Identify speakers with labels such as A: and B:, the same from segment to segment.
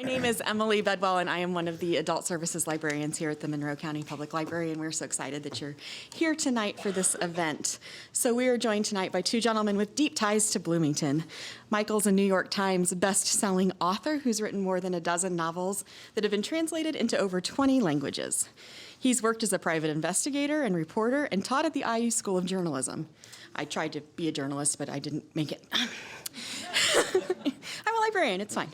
A: name is Emily Bedwell, and I am one of the adult services librarians here at the Monroe County Public Library, and we're so excited that you're here tonight for this event. So we are joined tonight by two gentlemen with deep ties to Bloomington. Michael's a New York Times best-selling author who's written more than a dozen novels that have been translated into over 20 languages. He's worked as a private investigator and reporter and taught at the IU School of Journalism. I tried to be a journalist, but I didn't make it. I'm a librarian, it's fine.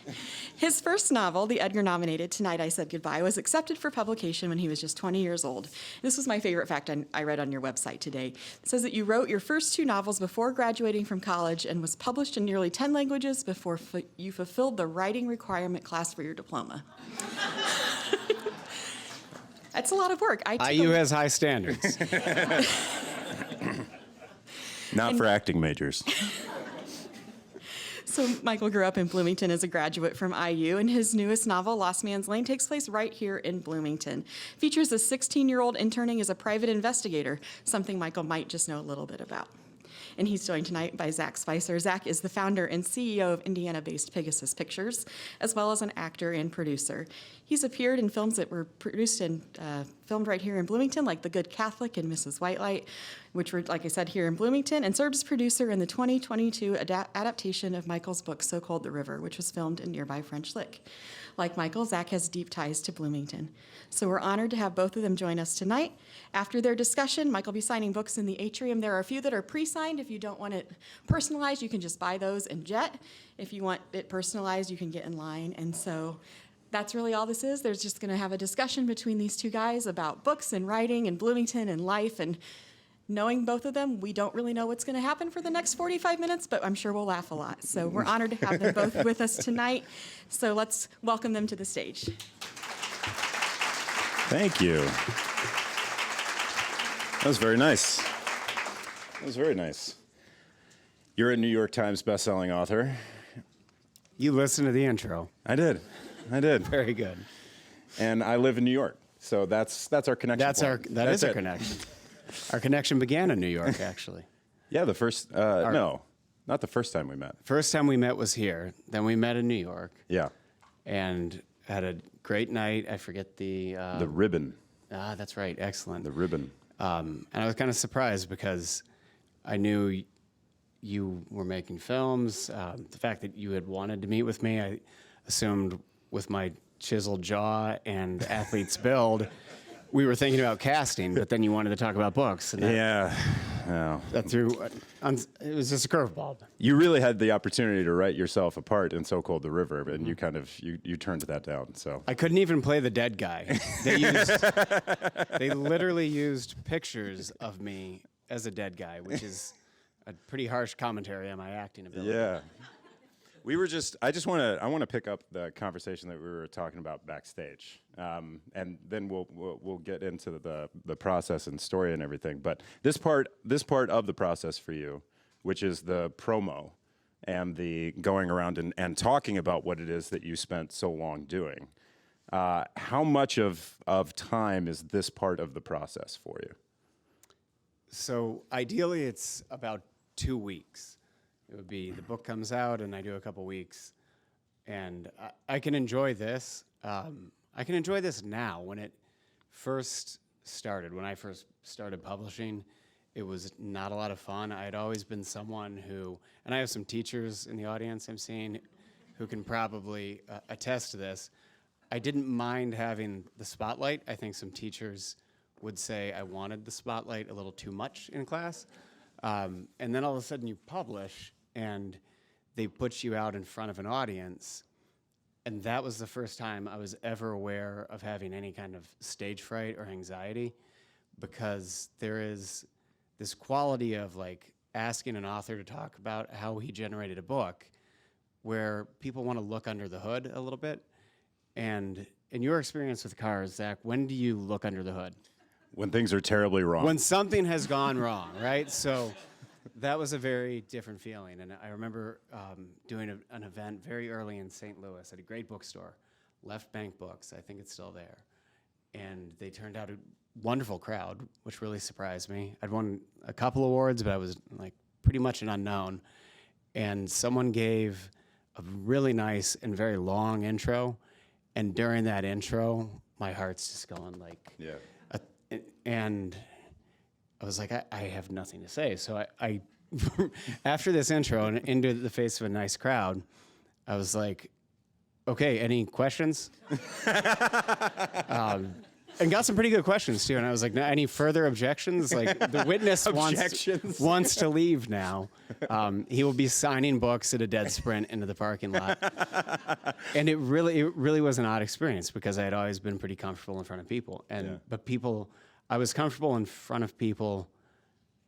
A: His first novel, the Edgar-nominated Tonight I Said Goodbye, was accepted for publication when he was just 20 years old. This was my favorite fact I read on your website today. It says that you wrote your first two novels before graduating from college and was published in nearly 10 languages before you fulfilled the writing requirement class for your diploma. That's a lot of work.
B: IU has high standards.
C: Not for acting majors.
A: So Michael grew up in Bloomington as a graduate from IU, and his newest novel, Lost Man's Lane, takes place right here in Bloomington. Features a 16-year-old interning as a private investigator, something Michael might just know a little bit about. And he's joined tonight by Zach Spicer. Zach is the founder and CEO of Indiana-based Pegasus Pictures, as well as an actor and producer. He's appeared in films that were produced and filmed right here in Bloomington, like The Good Catholic and Mrs. Whitelight, which were, like I said, here in Bloomington, and served as producer in the 2022 adaptation of Michael's book, So Cold the River, which was filmed in nearby French Lick. Like Michael, Zach has deep ties to Bloomington. So we're honored to have both of them join us tonight. After their discussion, Michael will be signing books in the atrium. There are a few that are pre-signed. If you don't want it personalized, you can just buy those and jet. If you want it personalized, you can get in line. And so that's really all this is. There's just going to have a discussion between these two guys about books and writing and Bloomington and life. And knowing both of them, we don't really know what's going to happen for the next 45 minutes, but I'm sure we'll laugh a lot. So we're honored to have them both with us tonight. So let's welcome them to the stage.
C: Thank you. That was very nice. That was very nice. You're a New York Times bestselling author.
B: You listened to the intro.
C: I did.
B: Very good.
C: And I live in New York, so that's our connection.
B: That's our connection. Our connection began in New York, actually.
C: Yeah, the first no, not the first time we met.
B: First time we met was here. Then we met in New York.
C: Yeah.
B: And had a great night. I forget the
C: Ribbon.
B: Ah, that's right. Excellent.
C: The Ribbon.
B: And I was kind of surprised because I knew you were making films. The fact that you had wanted to meet with me, I assumed with my chiseled jaw and athlete's build, we were thinking about casting, but then you wanted to talk about books. And that threw, it was just a curveball.
C: You really had the opportunity to write yourself a part in So Cold the River, and you kind of, you turned that down, so.
B: I couldn't even play the dead guy. They literally used pictures of me as a dead guy, which is a pretty harsh commentary on my acting ability.
C: Yeah. I want to pick up the conversation that we were talking about backstage, and then we'll get into the process and story and everything. But this part of the process for you, which is the promo and the going around and talking about what it is that you spent so long doing, how much of time is this part of the process for you?
B: So ideally, it's about 2 weeks. It would be the book comes out and I do a couple weeks, and I can enjoy this. I can enjoy this now. When it first started, when I first started publishing, it was not a lot of fun. I had always been someone who, and I have some teachers in the audience I'm seeing who can probably attest to this. I didn't mind having the spotlight. I think some teachers would say I wanted the spotlight a little too much in class. And then all of a sudden you publish, and they put you out in front of an audience, and that was the first time I was ever aware of having any kind of stage fright or anxiety, because there is this quality of like asking an author to talk about how he generated a book where people want to look under the hood a little bit. And in your experience with cars, Zach, when do you look under the hood?
C: When things are terribly wrong.
B: When something has gone wrong, right? So that was a very different feeling. And I remember doing an event very early in St. Louis at a great bookstore, Left Bank Books. I think it's still there. And they turned out a wonderful crowd, which really surprised me. I'd won a couple awards, but I was like pretty much an unknown. And someone gave a really nice and very long intro. And during that intro, my heart's just going like, and I was like, I have nothing to say. So I after this intro and into the face of a nice crowd, I was like, okay, any questions? And got some pretty good questions too. And I was like, any further objections? Like the witness wants to leave now. He will be signing books at a dead sprint into the parking lot. And it really was an odd experience because I had always been pretty comfortable in front of people. But I was comfortable in front of people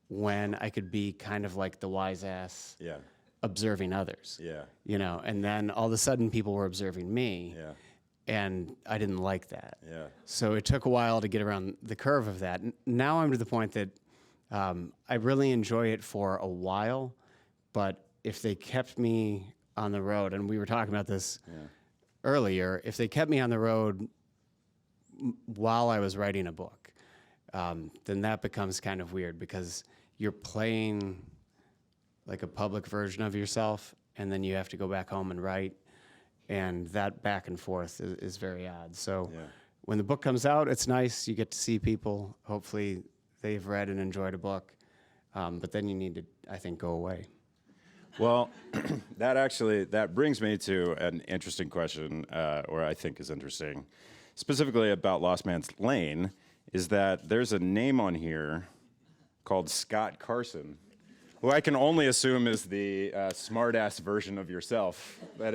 B: when I could be kind of like the wise ass observing others. You know, and then all of a sudden people were observing me. And I didn't like that. So it took a while to get around the curve of that. Now I'm to the point that I really enjoy it for a while, but if they kept me on the road, and we were talking about this earlier, if they kept me on the road while I was writing a book, then that becomes kind of weird because you're playing like a public version of yourself, and then you have to go back home and write. And that back and forth is very odd. So when the book comes out, it's nice. You get to see people. Hopefully they've read and enjoyed a book. But then you need to, I think, go away.
C: Well, that brings me to an interesting question, or I think is interesting, specifically about Lost Man's Lane, is that there's a name on here called Scott Carson, who I can only assume is the smart-ass version of yourself. That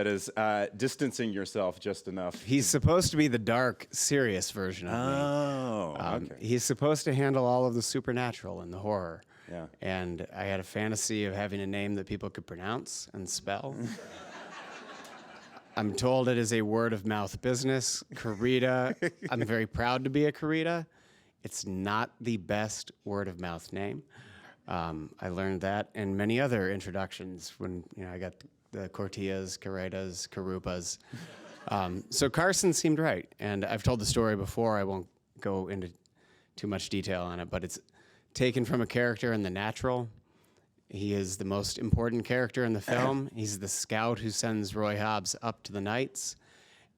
C: is distancing yourself just enough.
B: He's supposed to be the dark, serious version of me.
C: Oh, okay.
B: He's supposed to handle all of the supernatural and the horror.
C: Yeah.
B: And I had a fantasy of having a name that people could pronounce and spell. I'm told it is a word-of-mouth business. Koryta, I'm very proud to be a Koryta. It's not the best word-of-mouth name. I learned that in many other introductions when I got the Kortias, Korytas, Karupas. So Carson seemed right. And I've told the story before. I won't go into too much detail on it, but it's taken from a character in The Natural. He is the most important character in the film. He's the scout who sends Roy Hobbs up to the Knights.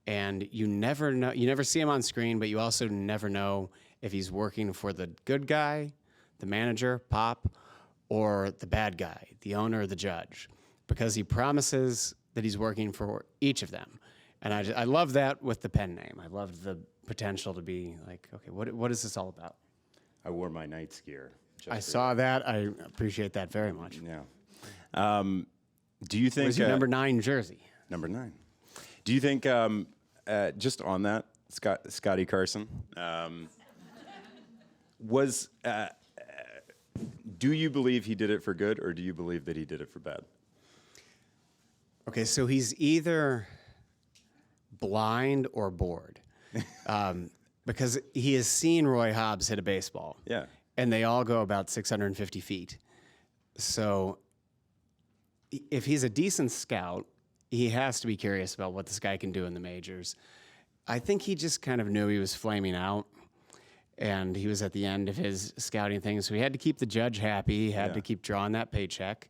B: And you never see him on screen, but you also never know if he's working for the good guy, the manager, Pop, or the bad guy, the owner or the judge, because he promises that he's working for each of them. And I love that with the pen name. I love the potential to be like, okay, what is this all about?
C: I wore my Knight's gear.
B: I saw that. I appreciate that very much.
C: Yeah. Do you think...
B: Where's your number 9 jersey?
C: Number 9. Do you think, just on that, Scotty Carson, do you believe he did it for good, or do you believe that he did it for bad?
B: Okay, so he's either blind or bored, because he has seen Roy Hobbs hit a baseball.
C: Yeah.
B: And they all go about 650 feet. So if he's a decent scout, he has to be curious about what this guy can do in the majors. I think he just kind of knew he was flaming out, and he was at the end of his scouting thing. So he had to keep the judge happy. He had to keep drawing that paycheck,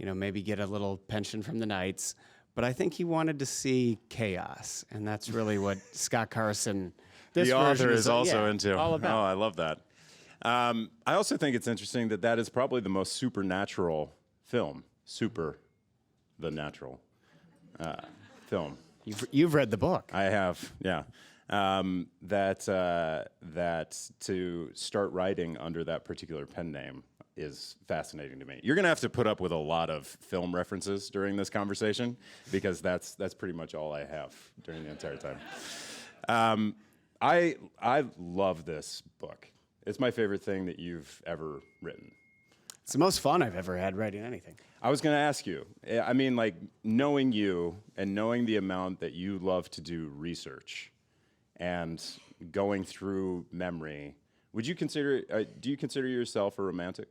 B: maybe get a little pension from the Knights. But I think he wanted to see chaos, and that's really what Scott Carson,
C: the author, is also into.
B: All about.
C: Oh, I love that. I also think it's interesting that is probably the most supernatural film. The natural film.
B: You've read the book.
C: I have, yeah. That to start writing under that particular pen name is fascinating to me. You're gonna have to put up with a lot of film references during this conversation because that's pretty much all I have during the entire time. I love this book. It's my favorite thing that you've ever written.
B: It's the most fun I've ever had writing anything.
C: I was going to ask you, I mean, like, knowing you and knowing the amount that you love to do research and going through memory, do you consider yourself a romantic?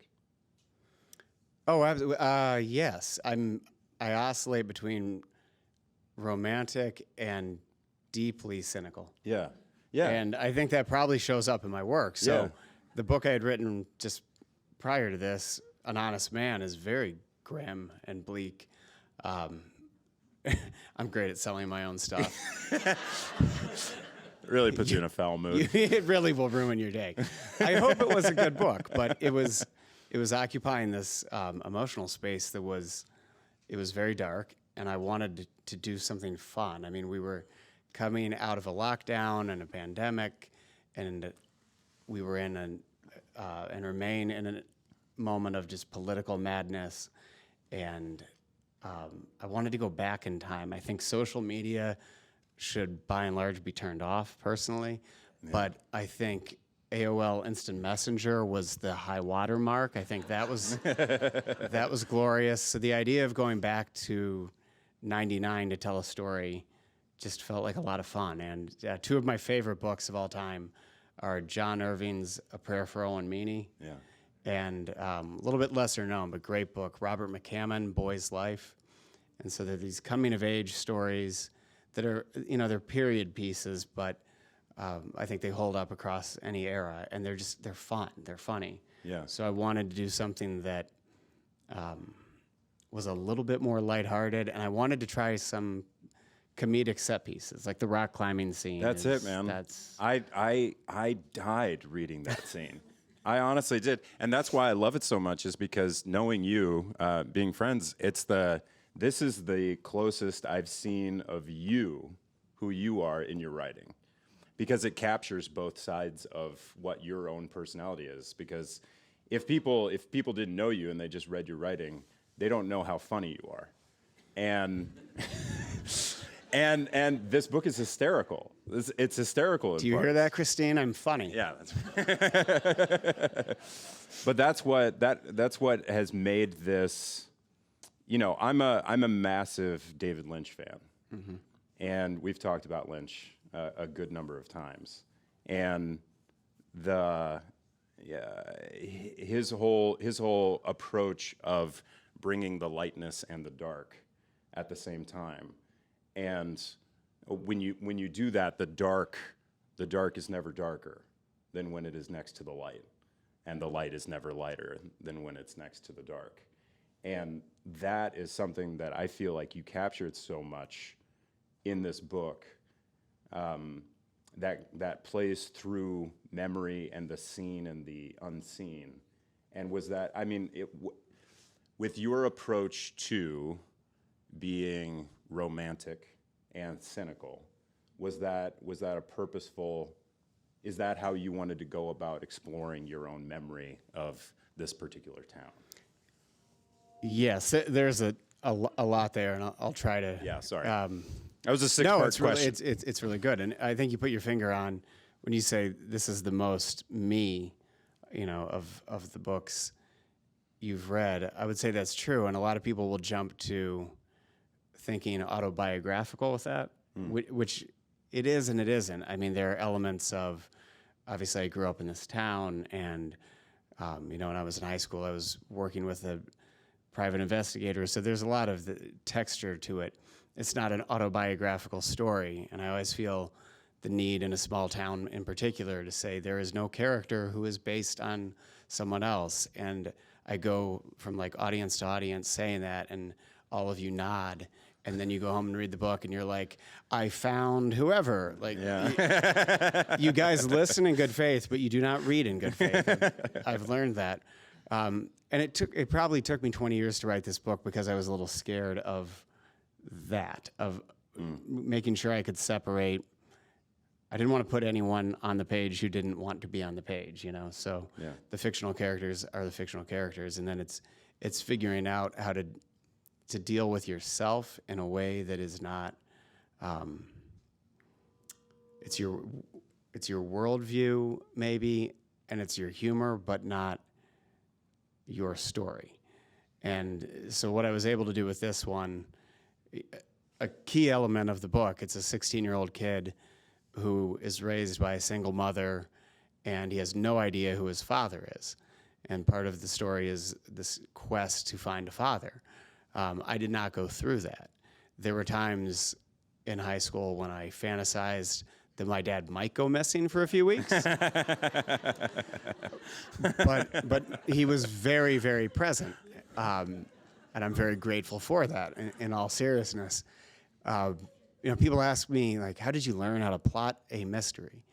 B: Oh, absolutely. Yes. I oscillate between romantic and deeply cynical.
C: Yeah. Yeah.
B: And I think that probably shows up in my work. So the book I had written just prior to this, An Honest Man, is very grim and bleak. I'm great at selling my own stuff.
C: Really puts you in a foul mood.
B: It really will ruin your day. I hope it was a good book, but it was occupying this emotional space that was very dark, and I wanted to do something fun. I mean, we were coming out of a lockdown and a pandemic, and we were in and remain in a moment of just political madness, and I wanted to go back in time. I think social media should, by and large, be turned off, personally. Yeah. But I think AOL Instant Messenger was the high water mark. I think that was that was glorious. So the idea of going back to '99 to tell a story just felt like a lot of fun. And two of my favorite books of all time are John Irving's A Prayer for Owen Meany, and a little bit lesser known, but great book, Robert McCammon, Boy's Life. And so they're these coming-of-age stories that are, they're period pieces, but I think they hold up across any era, and they're fun, they're funny.
C: Yeah.
B: So I wanted to do something that was a little bit more lighthearted, and I wanted to try some comedic set pieces, like the rock climbing scene.
C: That's it, man. I died reading that scene. I honestly did, and that's why I love it so much. Is because knowing you, being friends, this is the closest I've seen of you, who you are in your writing, because it captures both sides of what your own personality is. Because if people didn't know you and they just read your writing, they don't know how funny you are, and and this book is hysterical. It's hysterical.
B: Do you hear that, Christine? I'm funny.
C: Yeah, but that's what has made this. I'm a massive David Lynch fan, and we've talked about Lynch a good number of times, and his whole approach of bringing the lightness and the dark at the same time, and when you do that, the dark is never darker than when it is next to the light, and the light is never lighter than when it's next to the dark. And that is something that I feel like you captured so much in this book, that plays through memory and the seen and the unseen. And was that, with your approach to being romantic and cynical, was that a purposeful, is that how you wanted to go about exploring your own memory of this particular town?
B: Yes, there's a lot there, and I'll try to.
C: Yeah, sorry. That was a six-part question.
B: It's really good, and I think you put your finger on when you say this is the most me, of the books you've read. I would say that's true, and a lot of people will jump to thinking autobiographical with that, which it is and it isn't. I mean, there are elements of, obviously, I grew up in this town, and when I was in high school, I was working with a private investigator, so there's a lot of the texture to it. It's not an autobiographical story, and I always feel the need in a small town in particular to say there is no character who is based on someone else, and I go from like audience to audience saying that, and all of you nod, and then you go home and read the book, and you're like, I found whoever. Like, you guys listen in good faith, but you do not read in good faith. I've learned that. And it probably took me 20 years to write this book because I was a little scared of that, of making sure I could separate. I didn't want to put anyone on the page who didn't want to be on the page, So the fictional characters are the fictional characters, and then it's figuring out how to deal with yourself in a way that is not. It's your worldview maybe, and it's your humor, but not your story. And so what I was able to do with this one, a key element of the book, it's a 16-year-old kid who is raised by a single mother, and he has no idea who his father is. And part of the story is this quest to find a father. I did not go through that. There were times in high school when I fantasized that my dad might go missing for a few weeks. but he was very, very present. And I'm very grateful for that, in all seriousness. People ask me, like, how did you learn how to plot a mystery?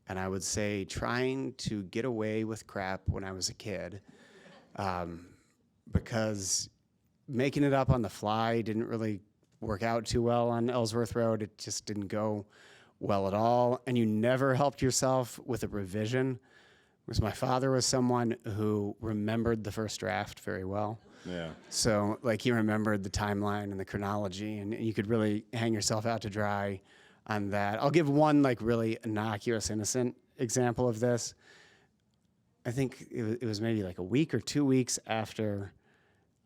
B: And I would say trying to get away with crap when I was a kid, because making it up on the fly didn't really work out too well on Ellsworth Road. It just didn't go well at all. And you never helped yourself with a revision, because my father was someone who remembered the first draft very well.
C: Yeah.
B: So, like, he remembered the timeline and the chronology, and you could really hang yourself out to dry on that. I'll give one, like, really innocuous, innocent example of this. I think it was maybe like a week or 2 weeks after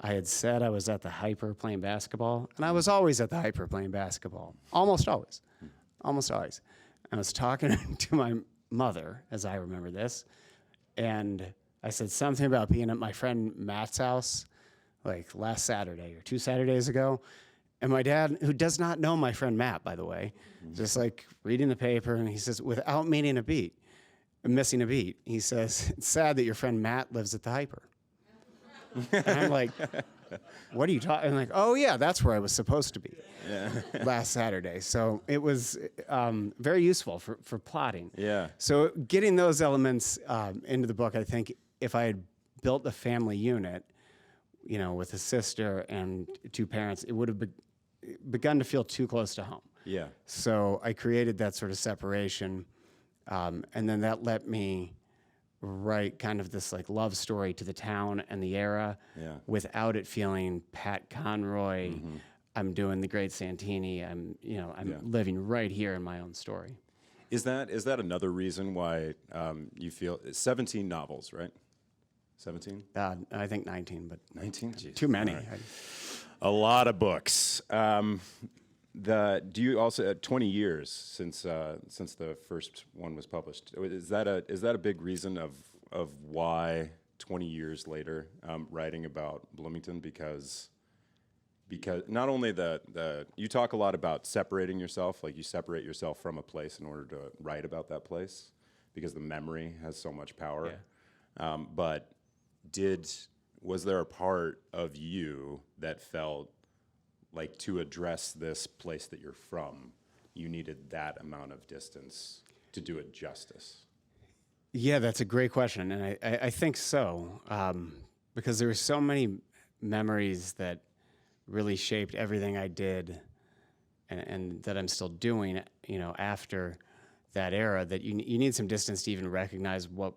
B: I had said I was at the Hyper playing basketball, and I was always at the Hyper playing basketball, almost always. I was talking to my mother, as I remember this, and I said something about being at my friend Matt's house, like last Saturday or 2 Saturdays ago. And my dad, who does not know my friend Matt, by the way, just like reading the paper, and he says, without missing a beat, he says, it's sad that your friend Matt lives at the Hyper. And I'm like, what are you talking? I'm like, oh yeah, that's where I was supposed to be last Saturday. So it was very useful for plotting.
C: Yeah.
B: So getting those elements into the book, I think if I had built a family unit, with a sister and 2 parents, it would have begun to feel too close to home.
C: Yeah.
B: So I created that sort of separation, and then that let me write kind of this like love story to the town and the era, without it feeling Pat Conroy. I'm doing the Great Santini. I'm living right here in my own story.
C: Is that another reason why you feel 17 novels, right? 17?
B: I think 19, but
C: 19? Jeez.
B: Too many.
C: Right. A lot of books. Do you also 20 years since the first one was published? Is that a big reason of why 20 years later writing about Bloomington? Because not only you talk a lot about separating yourself, like you separate yourself from a place in order to write about that place, because the memory has so much power.
B: Yeah.
C: But was there a part of you that felt like to address this place that you're from, you needed that amount of distance to do it justice?
B: Yeah, that's a great question, and I think so, because there were so many memories that really shaped everything I did, and that I'm still doing, after that era, that you need some distance to even recognize what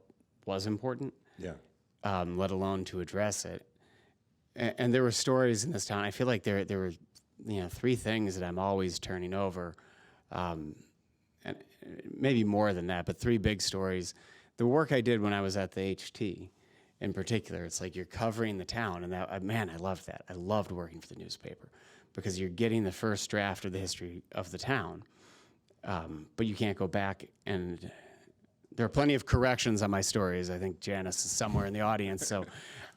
B: was important.
C: Yeah.
B: Let alone to address it. And there were stories in this town. I feel like there were, 3 things that I'm always turning over, and maybe more than that, but 3 big stories. The work I did when I was at the HT, in particular, it's like you're covering the town, and I loved that. I loved working for the newspaper, because you're getting the first draft of the history of the town, but you can't go back and. There are plenty of corrections on my stories. I think Janice is somewhere in the audience, so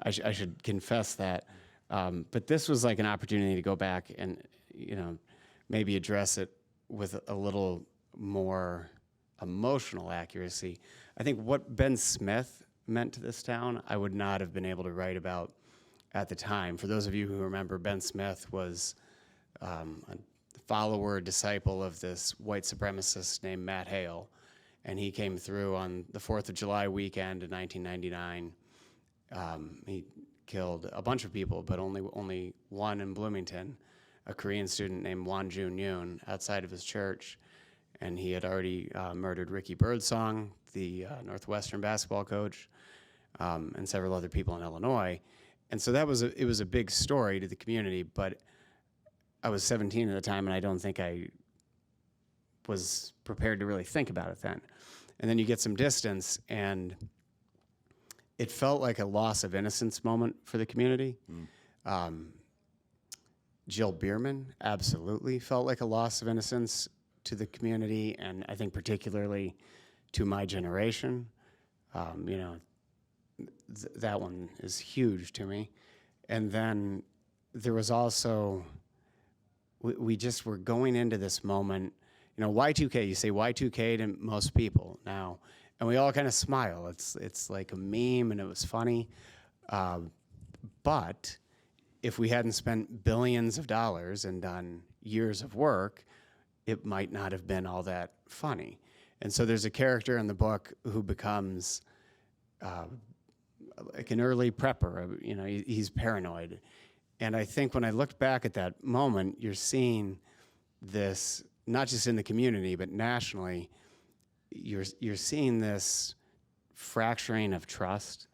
B: I should confess that. But this was like an opportunity to go back and, maybe address it with a little more emotional accuracy. I think what Ben Smith meant to this town, I would not have been able to write about at the time. For those of you who remember, Ben Smith was a follower, disciple of this white supremacist named Matt Hale. And he came through on the 4th of July weekend in 1999. He killed a bunch of people, but only one in Bloomington, a Korean student named Won Jun Yoon, outside of his church. And he had already murdered Ricky Birdsong, the Northwestern basketball coach, and several other people in Illinois. And so it was a big story to the community, but I was 17 at the time, and I don't think I was prepared to really think about it then. And then you get some distance, and it felt like a loss of innocence moment for the community. Jill Bierman absolutely felt like a loss of innocence to the community, and I think particularly to my generation. That one is huge to me. And then there was also, we just were going into this moment. Y2K, you say Y2K to most people now, and we all kind of smile. It's like a meme, and it was funny. But if we hadn't spent billions of dollars and done years of work, it might not have been all that funny. And so there's a character in the book who becomes like an early prepper. You know, he's paranoid. And I think when I looked back at that moment, you're seeing this, not just in the community, but nationally, you're seeing this fracturing of trust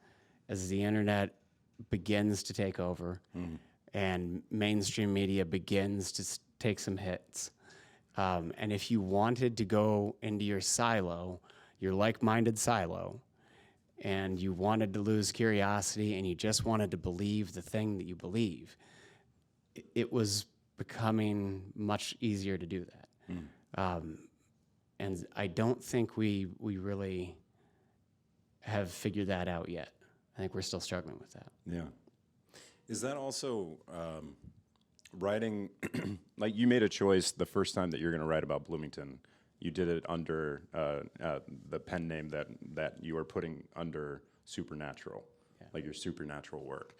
B: as the internet begins to take over and mainstream media begins to take some hits. And if you wanted to go into your silo, your like-minded silo, and you wanted to lose curiosity and you just wanted to believe the thing that you believe, it was becoming much easier to do that. And I don't think we really have figured that out yet. I think we're still struggling with that.
C: Yeah. Is that also writing, like you made a choice the first time that you're going to write about Bloomington, you did it under the pen name that you are putting under Supernatural, like your supernatural work.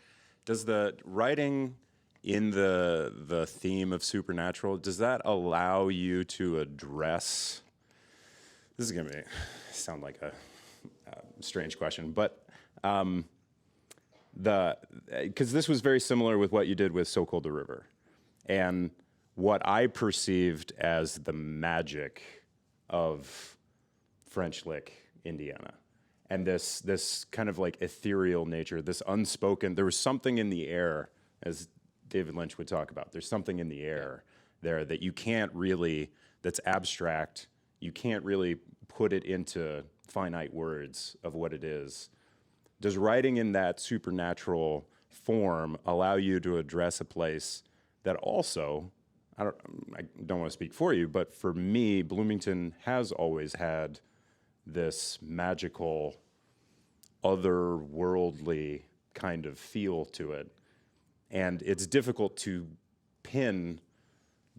C: Does the writing in the theme of Supernatural, does that allow you to address, this is going to sound like a strange question, but because this was very similar with what you did with So Cold the River, and what I perceived as the magic of French Lick, Indiana, and this kind of like ethereal nature, this unspoken. There was something in the air, as David Lynch would talk about. There's something in the air there that you can't really, that's abstract. You can't really put it into finite words of what it is. Does writing in that supernatural form allow you to address a place that also, I don't want to speak for you, but for me, Bloomington has always had this magical, otherworldly kind of feel to it. And it's difficult to pin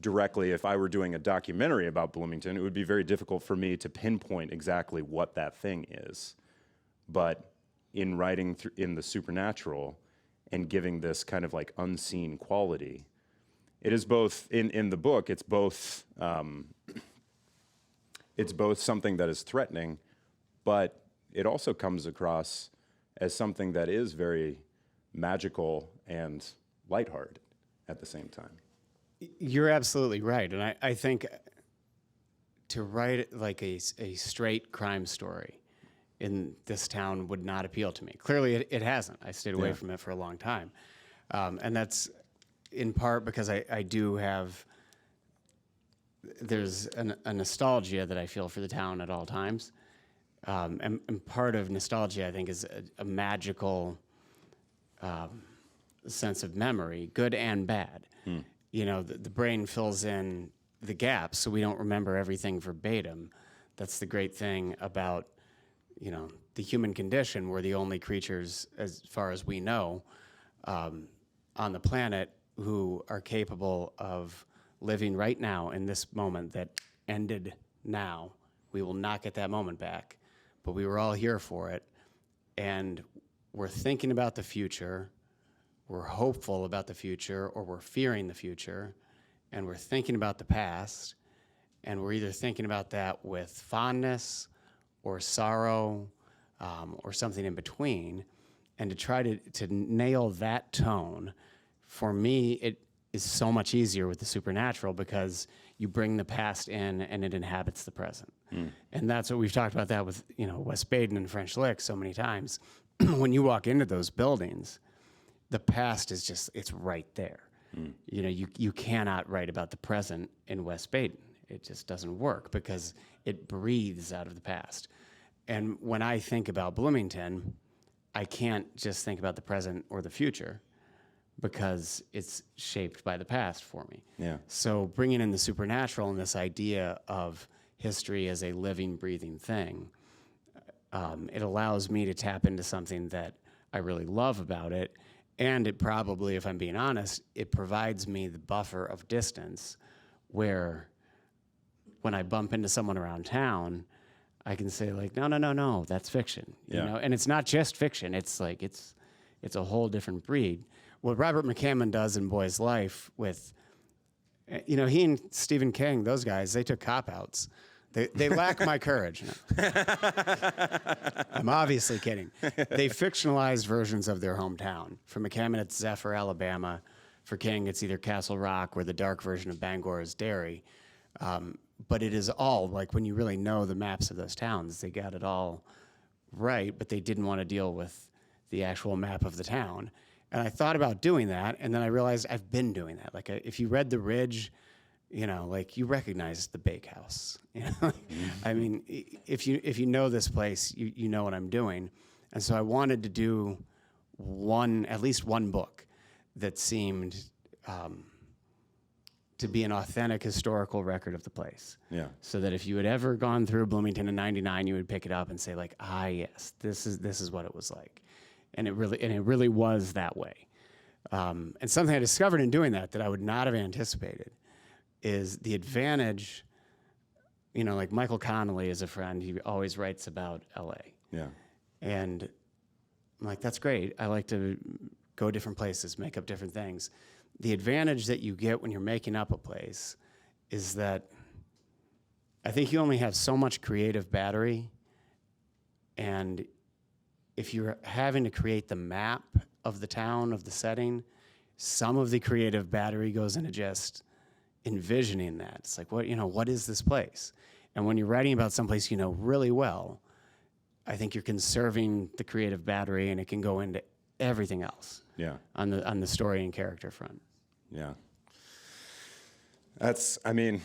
C: directly. If I were doing a documentary about Bloomington, it would be very difficult for me to pinpoint exactly what that thing is. But in writing in the supernatural and giving this kind of like unseen quality, it is both, in the book, it's both something that is threatening, but it also comes across as something that is very magical and lighthearted at the same time.
B: You're absolutely right. And I think to write like a straight crime story in this town would not appeal to me. Clearly, it hasn't. I stayed away from it for a long time. And that's in part because I do have, there's a nostalgia that I feel for the town at all times. And part of nostalgia, I think, is a magical sense of memory, good and bad. You know, the brain fills in the gaps, so we don't remember everything verbatim. That's the great thing about, you know, the human condition. We're the only creatures, as far as we know, on the planet who are capable of living right now in this moment that ended now. We will not get that moment back, but we were all here for it. And we're thinking about the future, we're hopeful about the future, or we're fearing the future, and we're thinking about the past, and we're either thinking about that with fondness or sorrow or something in between. And to try to nail that tone, for me, it is so much easier with the supernatural because you bring the past in and it inhabits the present. And that's what we've talked about that with, you know, West Baden and French Lick so many times. When you walk into those buildings, the past is just, it's right there. You know, you cannot write about the present in West Baden. It just doesn't work because it breathes out of the past. And when I think about Bloomington, I can't just think about the present or the future because it's shaped by the past for me.
C: Yeah.
B: So bringing in the supernatural and this idea of history as a living, breathing thing, it allows me to tap into something that I really love about it. And it probably, if I'm being honest, it provides me the buffer of distance where when I bump into someone around town, I can say like, no, that's fiction. You know? And it's not just fiction. It's like, it's a whole different breed. What Robert McCammon does in Boy's Life with You know, he and Stephen King, those guys, they took cop-outs. They lack my courage. No. I'm obviously kidding. They fictionalized versions of their hometown. For McCammon, it's Zephyr, Alabama. For King, it's either Castle Rock, or the dark version of Bangor is Derry. But it is all, like, when you really know the maps of those towns, they got it all right, but they didn't want to deal with the actual map of the town. And I thought about doing that, and then I realized I've been doing that. Like, if you read The Ridge, you know, like, you recognize the bakehouse. You know? I mean, if you know this place, you know what I'm doing. And so I wanted to do at least one book that seemed to be an authentic historical record of the place.
C: Yeah.
B: So that if you had ever gone through Bloomington in '99, you would pick it up and say, like, yes, this is what it was like. And it really was that way. And something I discovered in doing that I would not have anticipated is the advantage, you know, like Michael Connolly is a friend. He always writes about LA.
C: Yeah.
B: And I'm like, that's great. I like to go different places, make up different things. The advantage that you get when you're making up a place is that I think you only have so much creative battery, and if you're having to create the map of the town, of the setting, some of the creative battery goes into just envisioning that. It's like, what is this place? And when you're writing about someplace you know really well, I think you're conserving the creative battery, and it can go into everything else.
C: Yeah.
B: On the story and character front.
C: Yeah. I mean,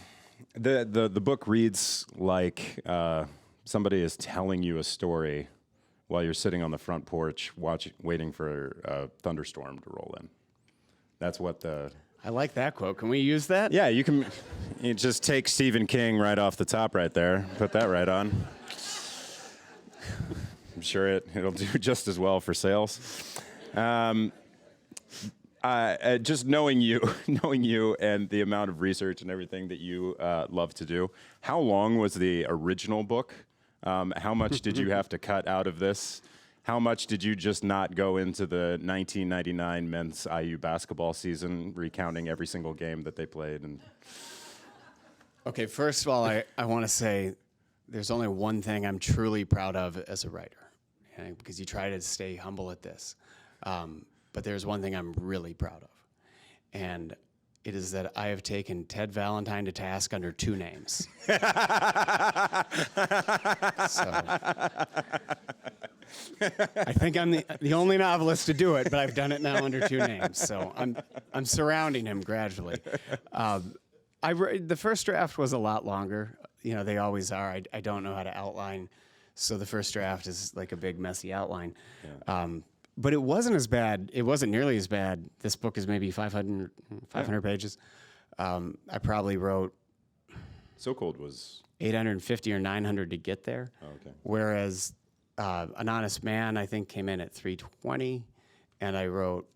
C: the book reads like somebody is telling you a story while you're sitting on the front porch waiting for a thunderstorm to roll in. That's what
B: I like that quote. Can we use that?
C: Yeah, you can. You just take Stephen King right off the top right there. Put that right on. I'm sure it'll do just as well for sales. Just knowing you and the amount of research and everything that you love to do, how long was the original book? How much did you have to cut out of this? How much did you just not go into the 1999 men's IU basketball season, recounting every single game that they played? And
B: Okay, first of all, I want to say there's only one thing I'm truly proud of as a writer, because you try to stay humble at this. But there's one thing I'm really proud of, and it is that I have taken Ted Valentine to task under two names. I think I'm the only novelist to do it, but I've done it now under two names. So I'm surrounding him gradually. The first draft was a lot longer. You know, they always are. I don't know how to outline, so the first draft is like a big messy outline. Yeah. But it wasn't as bad. It wasn't nearly as bad. This book is maybe 500 pages. I probably wrote
C: So Cold was
B: 850 or 900 to get there.
C: Oh, okay.
B: Whereas An Honest Man, I think, came in at 320, and I wrote,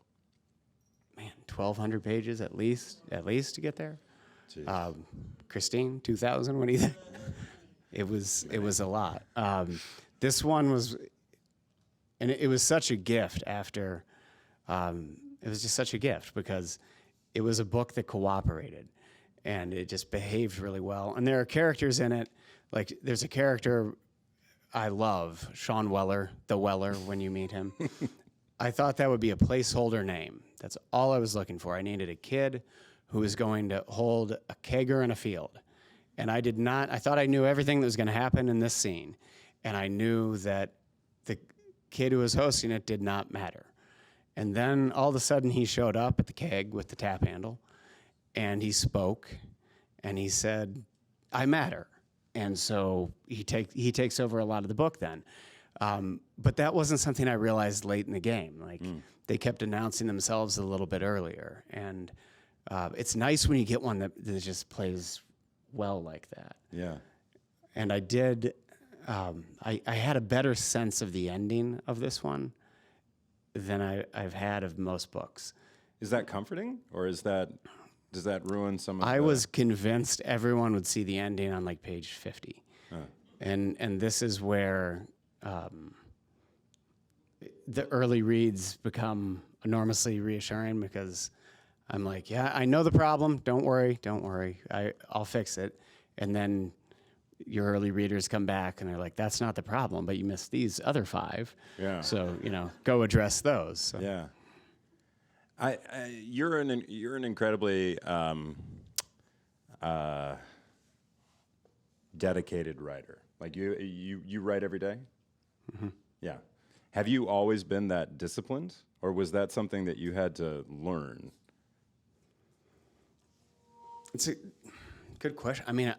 B: 1,200 pages at least to get there. Christine, 2,000. What do you think? It was a lot. This one was. And it was such a gift after, it was just such a gift because it was a book that cooperated and it just behaved really well. And there are characters in it, like there's a character I love, Sean Weller, the Weller, when you meet him. I thought that would be a placeholder name. That's all I was looking for. I needed a kid who was going to hold a kegger in a field. And I thought I knew everything that was going to happen in this scene. And I knew that the kid who was hosting it did not matter. And then all of a sudden he showed up at the keg with the tap handle and he spoke and he said, I matter. And so he takes over a lot of the book then. But that wasn't something I realized late in the game. Like they kept announcing themselves a little bit earlier. And it's nice when you get one that just plays well like that.
C: Yeah.
B: And I did. I had a better sense of the ending of this one than I've had of most books.
C: Is that comforting, or does that ruin some of
B: I was convinced everyone would see the ending on like page 50. And this is where the early reads become enormously reassuring because I'm like, yeah, I know the problem. Don't worry. I'll fix it. And then your early readers come back and they're like, that's not the problem, but you missed these other 5.
C: Yeah.
B: So, go address those. So.
C: Yeah. You're an incredibly dedicated writer. Like you write every day?
B: Mm-hmm.
C: Yeah. Have you always been that disciplined, or was that something that you had to learn?
B: It's a good question. I mean,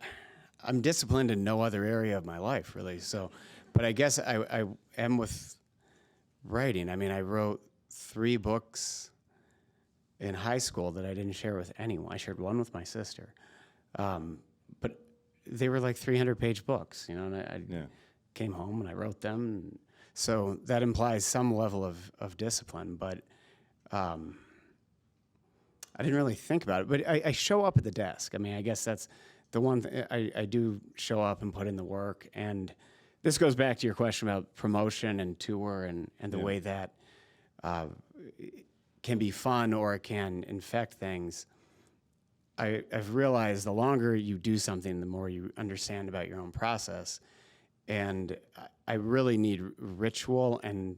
B: I'm disciplined in no other area of my life, really. So, but I guess I am with writing. I mean, I wrote 3 books in high school that I didn't share with anyone. I shared one with my sister, but they were like 300-page books, and I came home and I wrote them. So that implies some level of discipline, but I didn't really think about it. But I show up at the desk. I mean, I guess that's the one thing. I do show up and put in the work. And this goes back to your question about promotion and tour and the way that can be fun or it can infect things. I've realized the longer you do something, the more you understand about your own process. And I really need ritual and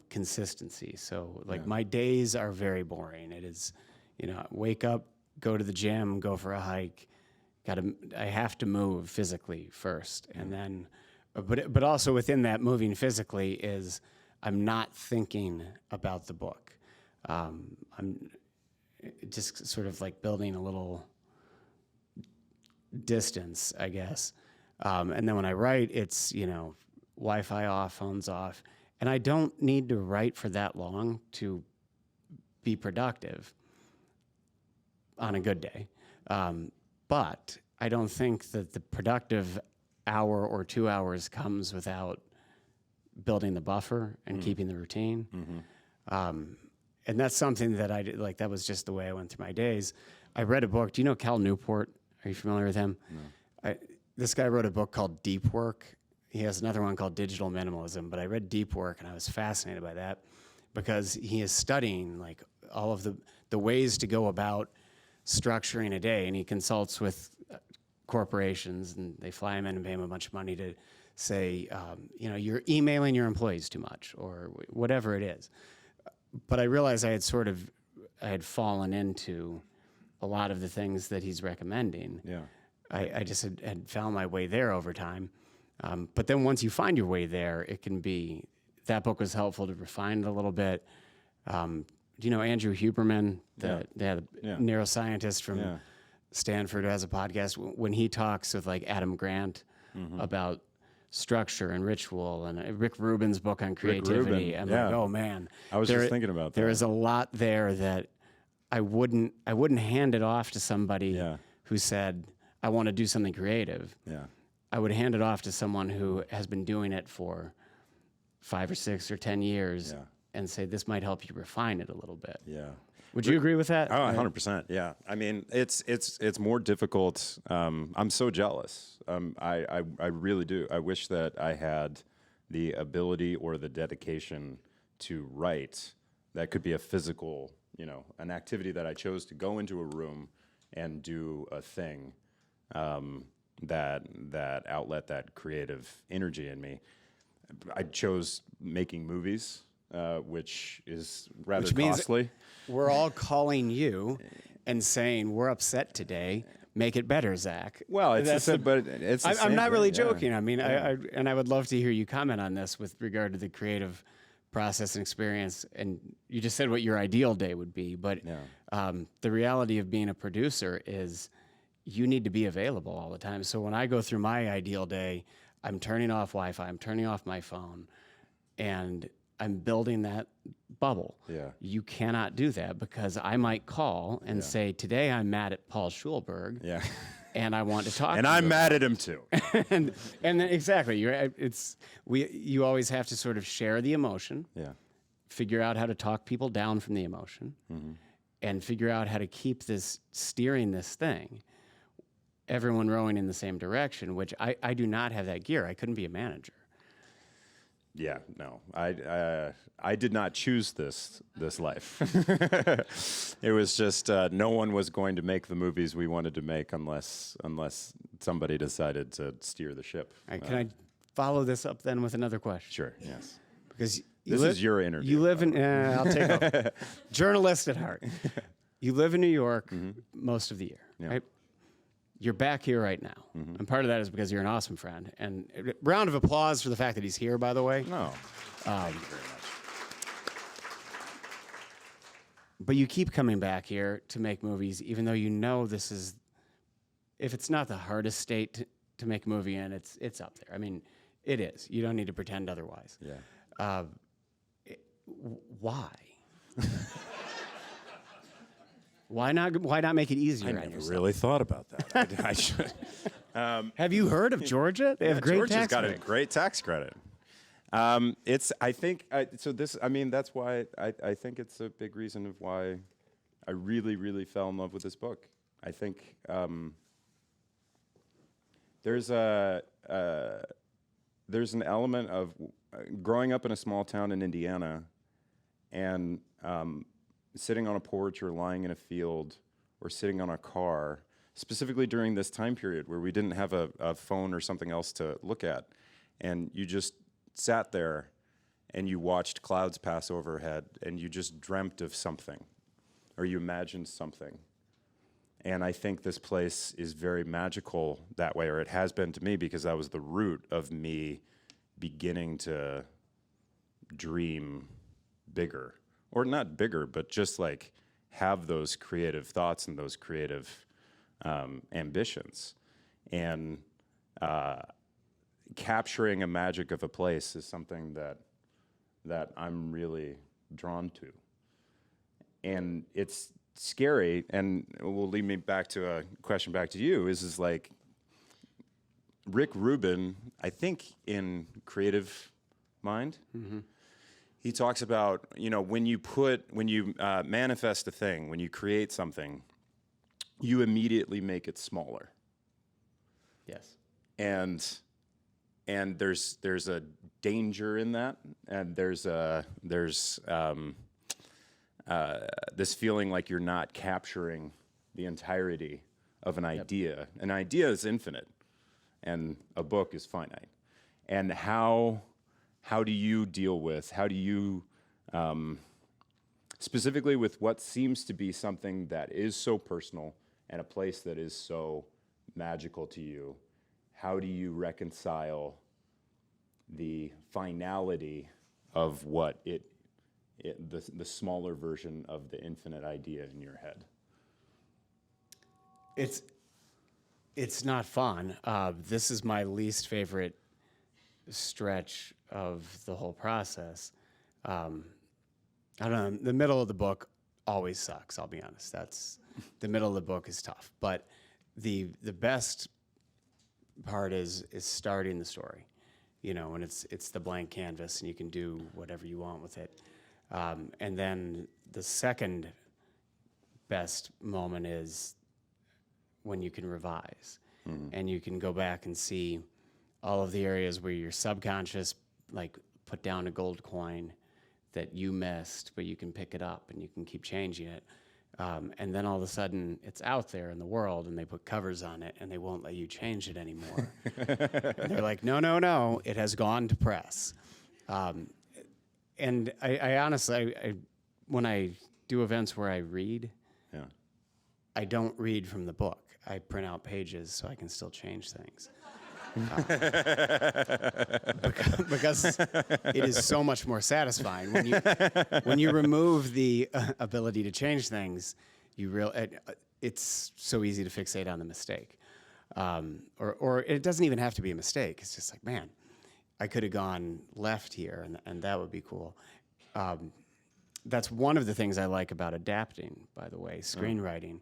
B: consistency. So, my days are very boring. It is, wake up, go to the gym, go for a hike. I have to move physically first, and then, but also within that moving physically is I'm not thinking about the book. I'm just sort of like building a little distance, I guess. And then when I write, it's, Wi-Fi off, phones off. And I don't need to write for that long to be productive on a good day. But I don't think that the productive hour or 2 hours comes without building the buffer and keeping the routine. Mm-hmm. And that's something that I did, that was just the way I went through my days. I read a book. Do you know Cal Newport? Are you familiar with him? No. This guy wrote a book called Deep Work. He has another one called Digital Minimalism, but I read Deep Work and I was fascinated by that because he is studying all of the ways to go about structuring a day, and he consults with corporations, and they fly him in and pay him a bunch of money to say, you're emailing your employees too much or whatever it is. But I realized I had fallen into a lot of the things that he's recommending. Yeah. I just had found my way there over time. But then once you find your way there, that book was helpful to refine it a little bit. Do you know Andrew Huberman, the neuroscientist from Stanford who has a podcast? When he talks with Adam Grant about structure and ritual, and Rick Rubin's book on creativity, I'm like, oh man.
C: I was just thinking about that.
B: There is a lot there that I wouldn't hand it off to somebody who said, I want to do something creative. Yeah. I would hand it off to someone who has been doing it for 5 or 6 or 10 years and say, this might help you refine it a little bit. Yeah. Would you agree with that?
C: Oh, 100%. Yeah. I mean, it's more difficult. I'm so jealous. I really do. I wish that I had the ability or the dedication to write. That could be a physical, an activity that I chose to go into a room and do a thing that outlet that creative energy in me. I chose making movies, which is rather costly.
B: We're all calling you and saying, we're upset today. Make it better, Zach.
C: Well,
B: I'm not really joking. I mean, I would love to hear you comment on this with regard to the creative process and experience. And you just said what your ideal day would be, but the reality of being a producer is you need to be available all the time. So when I go through my ideal day, I'm turning off Wi-Fi, I'm turning off my phone, and I'm building that bubble. Yeah. You cannot do that because I might call and say, today I'm mad at Paul Schulberg. Yeah. And I want to talk
C: and
B: to
C: I'm
B: you.
C: mad at him too.
B: and then exactly. You always have to sort of share the emotion. Yeah. Figure out how to talk people down from the emotion. Mm-hmm. And figure out how to keep steering this thing. Everyone rowing in the same direction, which I do not have that gear. I couldn't be a manager.
C: Yeah, no, I did not choose this life. It was just no one was going to make the movies we wanted to make unless somebody decided to steer the ship.
B: All right, can I follow this up then with another question?
C: Sure. Yes.
B: Because
C: This is your interview.
B: You live in. I'll take over. Journalist at heart. You live in New York most of the year, right? You're back here right now, and part of that is because you're an awesome friend. And round of applause for the fact that he's here, by the way.
C: No. Thank you very much.
B: But you keep coming back here to make movies, even though you know this is, if it's not the hardest state to make a movie in, it's up there. I mean, it is. You don't need to pretend otherwise.
C: Yeah.
B: Why? Why not make it easier
C: I
B: on
C: never
B: yourself?
C: really thought about that. I should.
B: Have you heard of Georgia? They have great
C: Georgia's
B: tax
C: got a
B: breaks.
C: great tax credit. It's. I think. So this. I mean, that's why I think it's a big reason of why I really, really fell in love with this book. I think there's an element of growing up in a small town in Indiana, and sitting on a porch or lying in a field or sitting on a car, specifically during this time period where we didn't have a phone or something else to look at, and you just sat there and you watched clouds pass overhead and you just dreamt of something or you imagined something. And I think this place is very magical that way, or it has been to me, because that was the root of me beginning to dream bigger. Or not bigger, but just like have those creative thoughts and those creative ambitions. And capturing a magic of a place is something that I'm really drawn to. And it's scary, and will lead me back to a question back to you, is like Rick Rubin, I think in Creative Mind, he talks about, when you manifest a thing, when you create something, you immediately make it smaller.
B: Yes.
C: And there's a danger in that, and there's this feeling like you're not capturing the entirety of an idea. An idea is infinite, and a book is finite. And how do you deal with, specifically with what seems to be something that is so personal and a place that is so magical to you, how do you reconcile the finality of what the smaller version of the infinite idea in your head?
B: It's not fun. This is my least favorite stretch of the whole process. I don't know. The middle of the book always sucks. I'll be honest. The middle of the book is tough. But the best part is starting the story. When it's the blank canvas and you can do whatever you want with it. And then the second best moment is when you can revise and you can go back and see all of the areas where your subconscious put down a gold coin that you missed, but you can pick it up and you can keep changing it. And then all of a sudden it's out there in the world and they put covers on it and they won't let you change it anymore. They're like, no, it has gone to press. And I honestly, when I do events where I read, I don't read from the book. I print out pages so I can still change things. Because it is so much more satisfying when you remove the ability to change things. It's so easy to fixate on the mistake, or it doesn't even have to be a mistake. It's just like, man, I could have gone left here, and that would be cool. That's one of the things I like about adapting, by the way, screenwriting.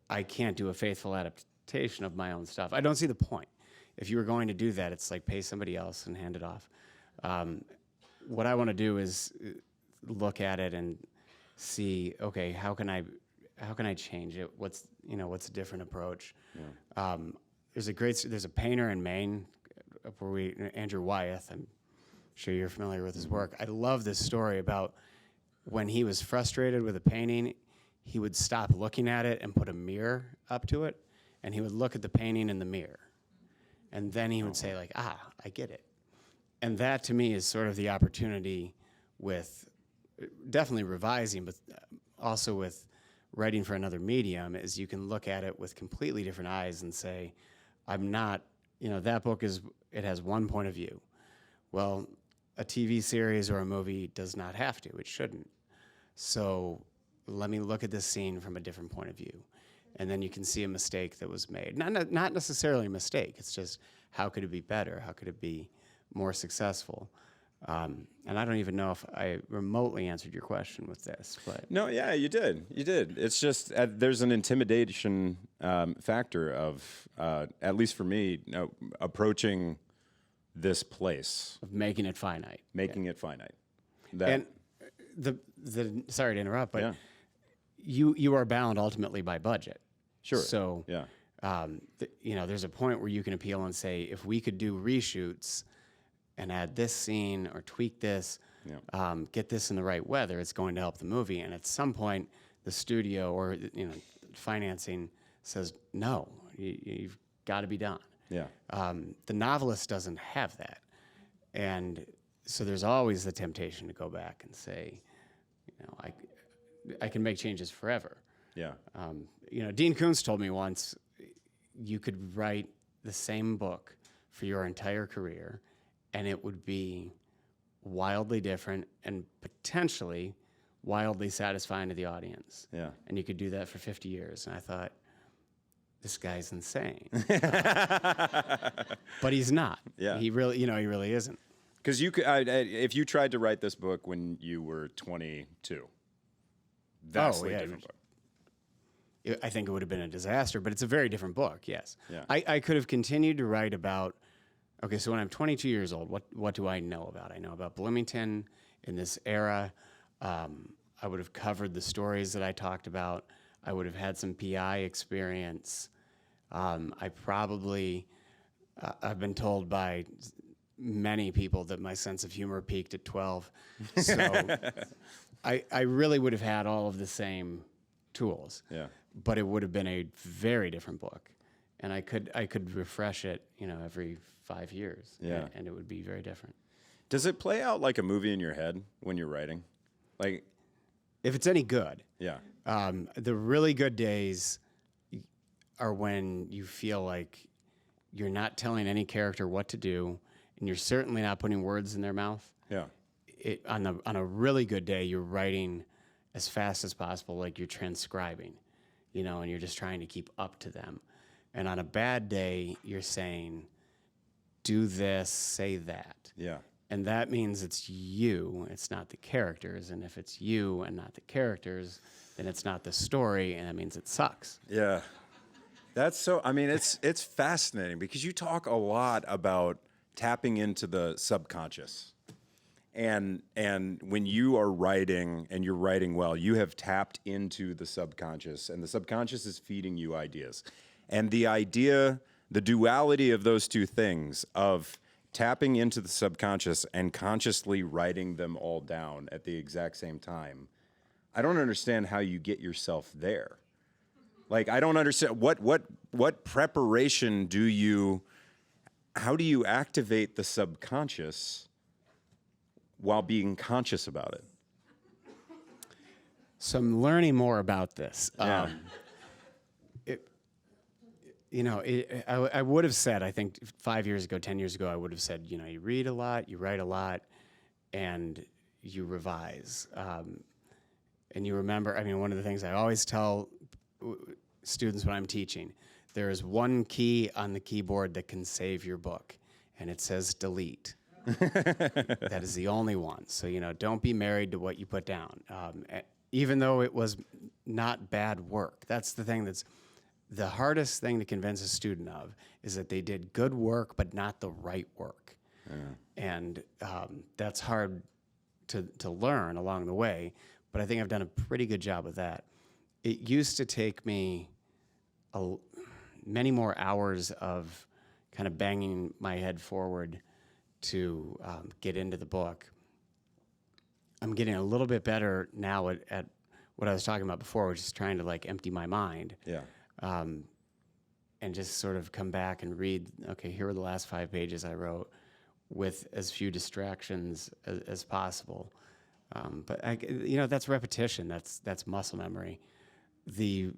B: I can't do a faithful adaptation of my own stuff. I don't see the point. If you were going to do that, it's like pay somebody else and hand it off. What I want to do is look at it and see, okay, how can I change it? What's a different approach? Yeah. There's a painter in Maine, Andrew Wyeth. I'm sure you're familiar with his work. I love this story about when he was frustrated with a painting, he would stop looking at it and put a mirror up to it, and he would look at the painting in the mirror. And then he would say, like, I get it. And that, to me, is sort of the opportunity with definitely revising, but also with writing for another medium, is you can look at it with completely different eyes and say, I'm not, that book it has one point of view. Well, a TV series or a movie does not have to. It shouldn't. So let me look at this scene from a different point of view. And then you can see a mistake that was made. Not necessarily a mistake. It's just, how could it be better? How could it be more successful? And I don't even know if I remotely answered your question with this. But
C: No, yeah, you did. You did. It's just there's an intimidation factor of, at least for me, approaching this place.
B: of making it finite.
C: Making it finite.
B: And the sorry to interrupt, but
C: Yeah.
B: you are bound ultimately by budget.
C: Sure.
B: So
C: Yeah.
B: there's a point where you can appeal and say, if we could do reshoots and add this scene or tweak this, get this in the right weather, it's going to help the movie. And at some point, the studio or financing says, no, you've got to be done.
C: Yeah.
B: The novelist doesn't have that. And so there's always the temptation to go back and say, I can make changes forever.
C: Yeah.
B: Dean Koontz told me once, you could write the same book for your entire career, and it would be wildly different and potentially wildly satisfying to the audience.
C: Yeah.
B: And you could do that for 50 years. And I thought, this guy's insane. But he's not.
C: Yeah.
B: He really isn't.
C: Because if you tried to write this book when you were 22, vastly different book.
B: I think it would have been a disaster, but it's a very different book, yes.
C: Yeah.
B: I could have continued to write about, okay, so when I'm 22 years old, what do I know about? I know about Bloomington in this era. I would have covered the stories that I talked about. I would have had some PI experience. I've been told by many people that my sense of humor peaked at 12. So I really would have had all of the same tools.
C: Yeah.
B: But it would have been a very different book. And I could refresh it, every 5 years.
C: Yeah.
B: And it would be very different.
C: Does it play out like a movie in your head when you're writing? Like,
B: If it's any good.
C: yeah.
B: The really good days are when you feel like you're not telling any character what to do, and you're certainly not putting words in their mouth.
C: Yeah.
B: On a really good day, you're writing as fast as possible, like you're transcribing, and you're just trying to keep up to them. And on a bad day, you're saying, do this, say that.
C: Yeah.
B: And that means it's you, it's not the characters. And if it's you and not the characters, then it's not the story, and that means it sucks.
C: Yeah. That's so, it's fascinating because you talk a lot about tapping into the subconscious. And when you are writing and you're writing well, you have tapped into the subconscious, and the subconscious is feeding you ideas. And the duality of those two things, of tapping into the subconscious and consciously writing them all down at the exact same time, I don't understand how you get yourself there. Like, I don't understand what preparation how do you activate the subconscious while being conscious about it?
B: So I'm learning more about this.
C: Yeah.
B: I would have said, I think 5 years ago, 10 years ago, I would have said, you read a lot, you write a lot, and you revise. And you remember, one of the things I always tell students when I'm teaching, there is one key on the keyboard that can save your book, and it says delete. That is the only one. So, don't be married to what you put down. Even though it was not bad work. That's the thing that's the hardest thing to convince a student of, is that they did good work, but not the right work. Yeah. And that's hard to learn along the way, but I think I've done a pretty good job of that. It used to take me many more hours of kind of banging my head forward to get into the book. I'm getting a little bit better now at what I was talking about before, which is trying to like empty my mind.
C: Yeah.
B: And just sort of come back and read, okay, here are the last 5 pages I wrote with as few distractions as possible. But that's repetition. That's muscle memory. The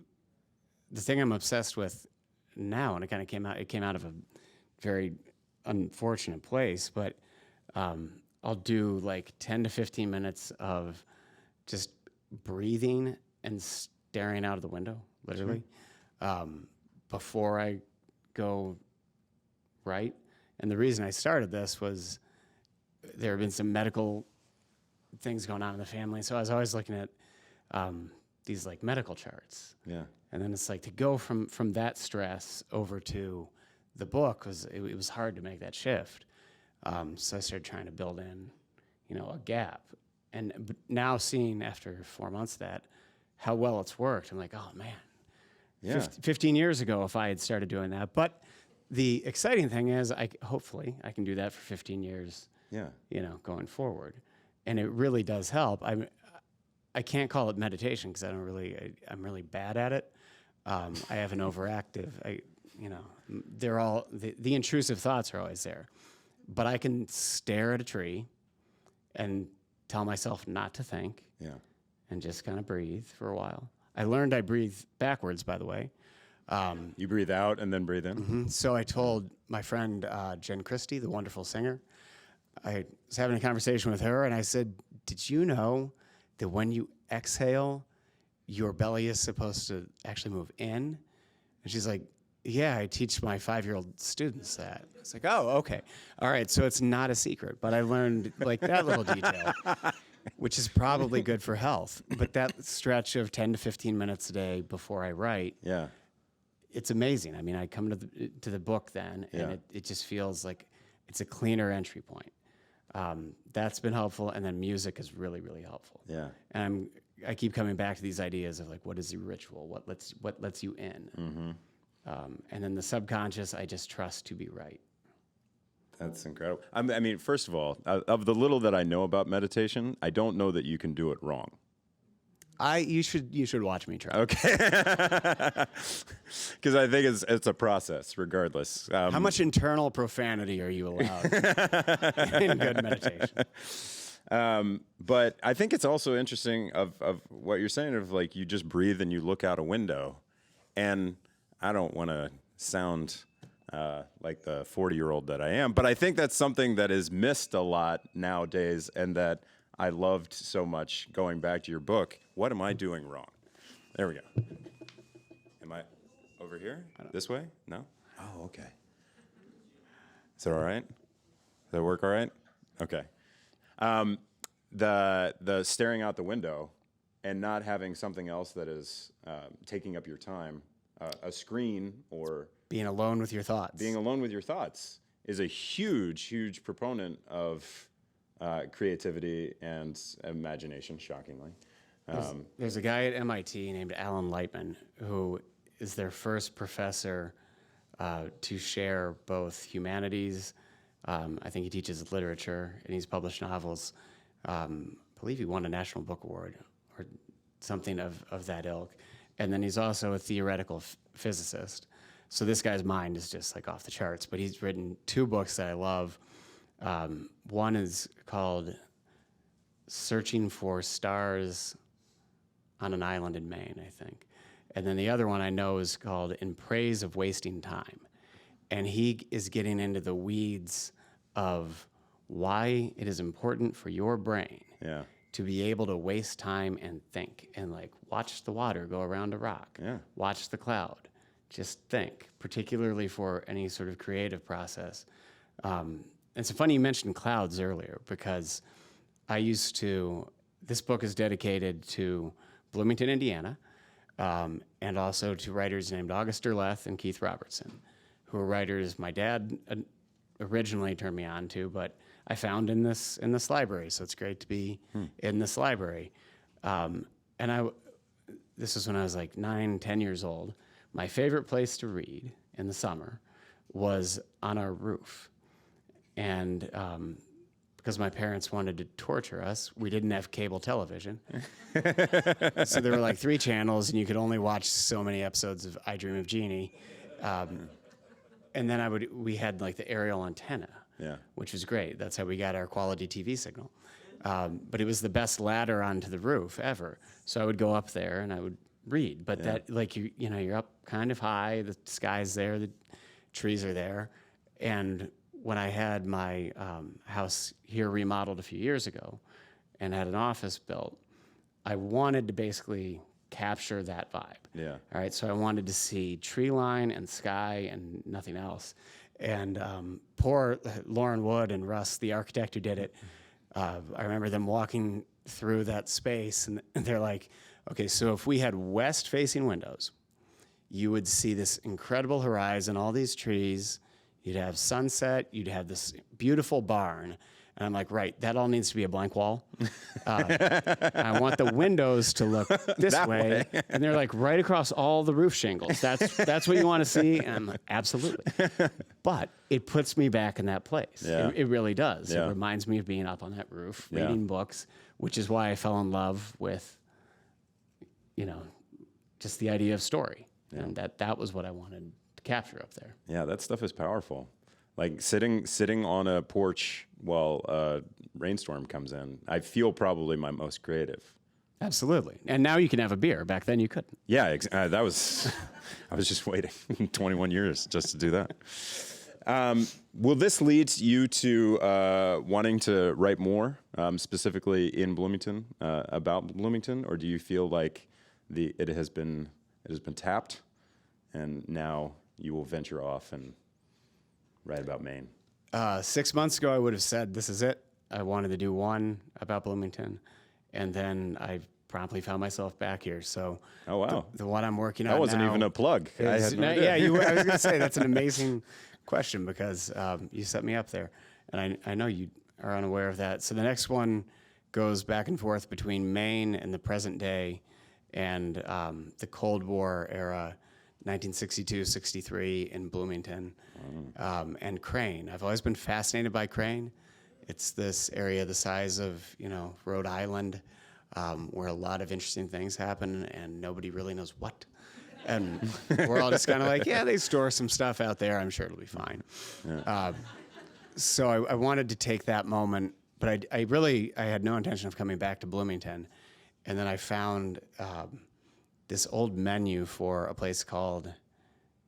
B: thing I'm obsessed with now, and it came out of a very unfortunate place, but I'll do like 10 to 15 minutes of just breathing and staring out of the window, literally, before I go write. And the reason I started this was there have been some medical things going on in the family, so I was always looking at these like medical charts.
C: Yeah.
B: And then it's like to go from that stress over to the book it was hard to make that shift. So I started trying to build in, a gap. But now seeing after 4 months that how well it's worked, I'm like, oh man,
C: Yeah.
B: 15 years ago if I had started doing that. But the exciting thing is hopefully I can do that for 15 years.
C: Yeah.
B: Going forward, and it really does help. I can't call it meditation because I'm really bad at it. I have an overactive. They're all the intrusive thoughts are always there, but I can stare at a tree and tell myself not to think.
C: Yeah.
B: And just kind of breathe for a while. I learned I breathe backwards, by the way.
C: You breathe out and then breathe in.
B: So I told my friend Jen Christie, the wonderful singer, I was having a conversation with her, and I said, did you know that when you exhale, your belly is supposed to actually move in? And she's like, yeah, I teach my 5-year-old students that. It's like, oh, okay. All right, so it's not a secret, but I learned like that little detail, which is probably good for health. But that stretch of 10 to 15 minutes a day before I write,
C: Yeah.
B: it's amazing. I mean, I come to the book then, and
C: Yeah.
B: it just feels like it's a cleaner entry point. That's been helpful, and then music is really, really helpful.
C: Yeah.
B: And I keep coming back to these ideas of like, what is the ritual? What lets you in?
C: Mm-hmm.
B: And then the subconscious, I just trust to be right.
C: That's incredible. I mean, first of all, of the little that I know about meditation, I don't know that you can do it wrong.
B: You should watch me try.
C: Okay. Because I think it's a process, regardless.
B: How much internal profanity are you allowed in good meditation?
C: But I think it's also interesting of what you're saying of like you just breathe and you look out a window, and I don't want to sound like the 40-year-old that I am, but I think that's something that is missed a lot nowadays, and that I loved so much going back to your book. What am I doing wrong? There we go. Am I over here? This way? No? Oh, okay. Is that all right? Does that work all right? Okay. The staring out the window and not having something else that is taking up your time, a screen or
B: Being alone with your thoughts.
C: being alone with your thoughts is a huge, huge proponent of creativity and imagination, shockingly.
B: There's a guy at MIT named Alan Lightman who is their first professor to share both humanities. I think he teaches literature, and he's published novels. I believe he won a National Book Award or something of that ilk. And then he's also a theoretical physicist. So this guy's mind is just like off the charts. But he's written 2 books that I love. One is called Searching for Stars on an Island in Maine, I think. And then the other one I know is called In Praise of Wasting Time. And he is getting into the weeds of why it is important for your brain
C: Yeah.
B: to be able to waste time and think and like watch the water go around a rock,
C: Yeah.
B: watch the cloud, just think, particularly for any sort of creative process. It's funny you mentioned clouds earlier because this book is dedicated to Bloomington, Indiana, and also to writers named August Derleth and Keith Robertson, who are writers my dad originally turned me on to, but I found in this library. So it's great to be in this library. This was when I was like 9, 10 years old. My favorite place to read in the summer was on our roof. And because my parents wanted to torture us, we didn't have cable television. So there were like 3 channels, and you could only watch so many episodes of I Dream of Jeannie. And then we had like the aerial antenna, which was great. That's how we got our quality TV signal. But it was the best ladder onto the roof ever. So I would go up there and I would read. But that, like, you're up kind of high, the sky's there, the trees are there. And when I had my house here remodeled a few years ago and had an office built, I wanted to basically capture that vibe.
C: Yeah.
B: All right. So I wanted to see tree line and sky and nothing else. And poor Lauren Wood and Russ, the architect who did it, I remember them walking through that space, and they're like, okay, so if we had west-facing windows, you would see this incredible horizon, all these trees, you'd have sunset, you'd have this beautiful barn. And I'm like, right, that all needs to be a blank wall. I want the windows to look this way. And they're like right across all the roof shingles. That's what you want to see? And I'm like, absolutely. But it puts me back in that place.
C: Yeah.
B: It really does.
C: Yeah.
B: It reminds me of being up on that roof,
C: Yeah.
B: reading books, which is why I fell in love with, just the idea of story.
C: Yeah.
B: And that was what I wanted to capture up there.
C: Yeah, that stuff is powerful. Like sitting on a porch while a rainstorm comes in, I feel probably my most creative.
B: Absolutely. And now you can have a beer. Back then you couldn't.
C: Yeah, that was. I was just waiting 21 years just to do that. Will this lead you to wanting to write more, specifically in Bloomington, about Bloomington, or do you feel like it has been tapped, and now you will venture off and write about Maine?
B: 6 months ago, I would have said, this is it. I wanted to do one about Bloomington. And then I promptly found myself back here. So
C: Oh, wow.
B: the one I'm working on
C: That wasn't
B: now
C: even a plug. I had no idea.
B: Yeah, I was going to say, that's an amazing question because you set me up there. And I know you are unaware of that. So the next one goes back and forth between Maine and the present day and the Cold War era, 1962-63 in Bloomington, and Crane. I've always been fascinated by Crane. It's this area the size of, Rhode Island, where a lot of interesting things happen and nobody really knows what. And we're all just kind of like, yeah, they store some stuff out there. I'm sure it'll be fine. Yeah. So I wanted to take that moment, but I had no intention of coming back to Bloomington. And then I found this old menu for a place called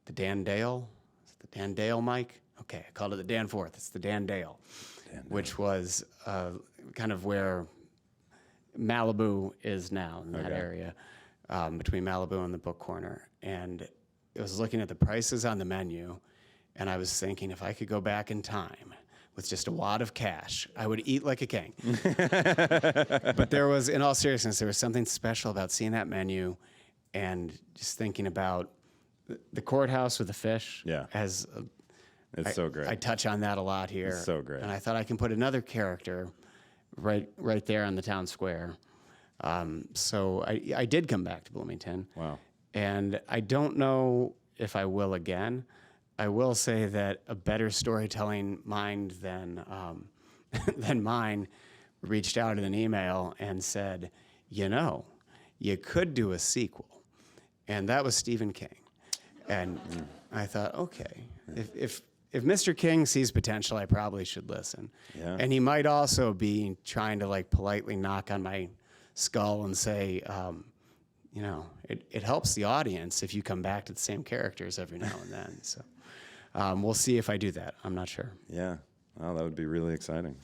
B: the Dan Dale. Is it the Dan Dale, Mike? Okay, I called it the Danforth. It's the Dan Dale, which was kind of where Malibu is now in that area, between Malibu and the Book Corner. And I was looking at the prices on the menu, and I was thinking if I could go back in time with just a wad of cash, I would eat like a king. But in all seriousness, there was something special about seeing that menu and just thinking about the courthouse with the fish.
C: Yeah. It's so great.
B: I touch on that a lot here.
C: It's so great.
B: And I thought I can put another character right there on the town square. So I did come back to Bloomington.
C: Wow.
B: And I don't know if I will again. I will say that a better storytelling mind than mine reached out in an email and said, you could do a sequel. And that was Stephen King. And I thought, okay, if Mr. King sees potential, I probably should listen.
C: Yeah.
B: And he might also be trying to politely knock on my skull and say, it helps the audience if you come back to the same characters every now and then. So we'll see if I do that. I'm not sure.
C: Yeah, well, that would be really exciting.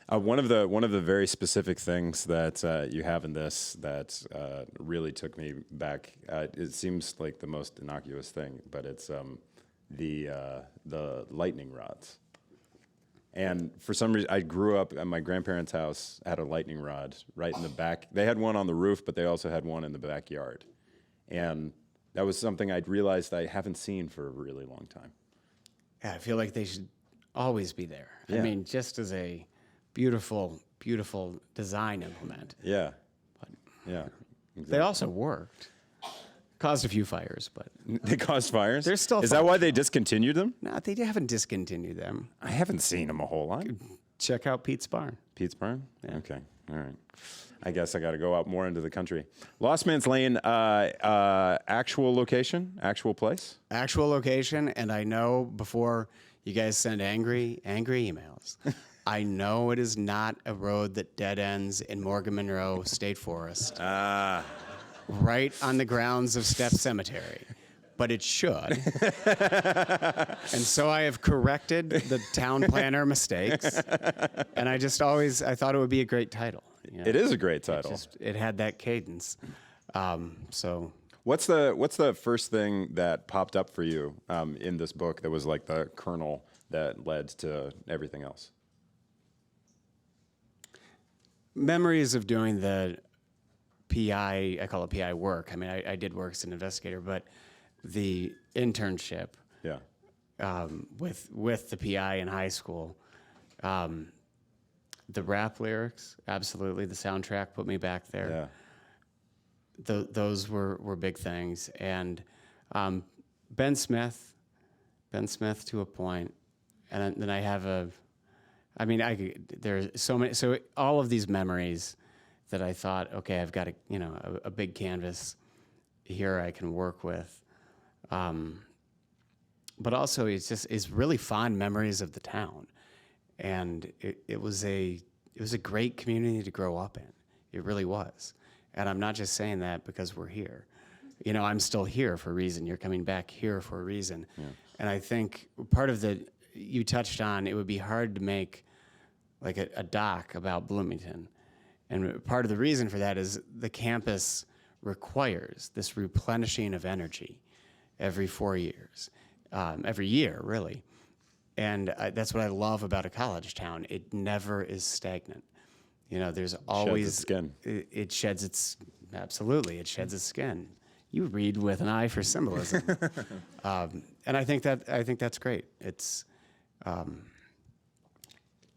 C: One of the very specific things that you have in this that really took me back. It seems like the most innocuous thing, but it's the lightning rods. And for some reason, I grew up at my grandparents' house, had a lightning rod right in the back. They had one on the roof, but they also had one in the backyard. And that was something I'd realized I haven't seen for a really long time.
B: Yeah, I feel like they should always be there.
C: Yeah.
B: I mean, just as a beautiful, beautiful design implement.
C: Yeah. Yeah. Exactly.
B: They also worked. A caused a few fires, but
C: They caused fires?
B: They're still
C: Is that why they discontinued them?
B: no, they haven't discontinued them.
C: I haven't seen them a whole lot.
B: Check out Pete's Barn.
C: Pete's Barn? Okay. All right. I guess I got to go out more into the country. Lost Man's Lane, actual location, actual place?
B: Actual location, and I know before you guys send angry emails, I know it is not a road that dead ends in Morgan Monroe State Forest, right on the grounds of Step Cemetery. But it should. And so I have corrected the town planner mistakes. And I thought it would be a great title. You know?
C: It is a great title.
B: It had that cadence. So
C: What's the first thing that popped up for you in this book that was like the kernel that led to everything else?
B: memories of doing the PI, I call it PI work. I mean, I did work as an investigator, but the internship
C: Yeah.
B: with the PI in high school, the rap lyrics, absolutely. The soundtrack put me back there.
C: Yeah.
B: Those were big things. And Ben Smith to a point. And then I have there's so many, so all of these memories that I thought, okay, I've got a big canvas here I can work with. But also it's really fond memories of the town. And it was a great community to grow up in. It really was. And I'm not just saying that because we're here. You know, I'm still here for a reason. You're coming back here for a reason. Yeah. And I think part of you touched on, it would be hard to make like a doc about Bloomington. And part of the reason for that is the campus requires this replenishing of energy every 4 years, every year, really. And that's what I love about a college town. It never is stagnant. You know, there's always
C: its skin.
B: It sheds its absolutely. It sheds its skin. You read with an eye for symbolism, and I think that's great. It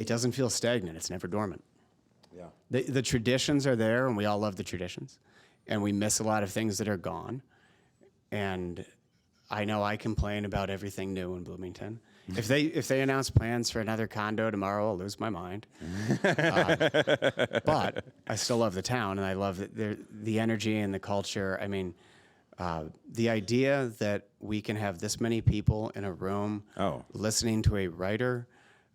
B: doesn't feel stagnant. It's never dormant.
C: Yeah.
B: The traditions are there, and we all love the traditions, and we miss a lot of things that are gone. And I know I complain about everything new in Bloomington. If they announce plans for another condo tomorrow, I'll lose my mind. But I still love the town, and I love the energy and the culture. I mean, the idea that we can have this many people in a room listening to a writer,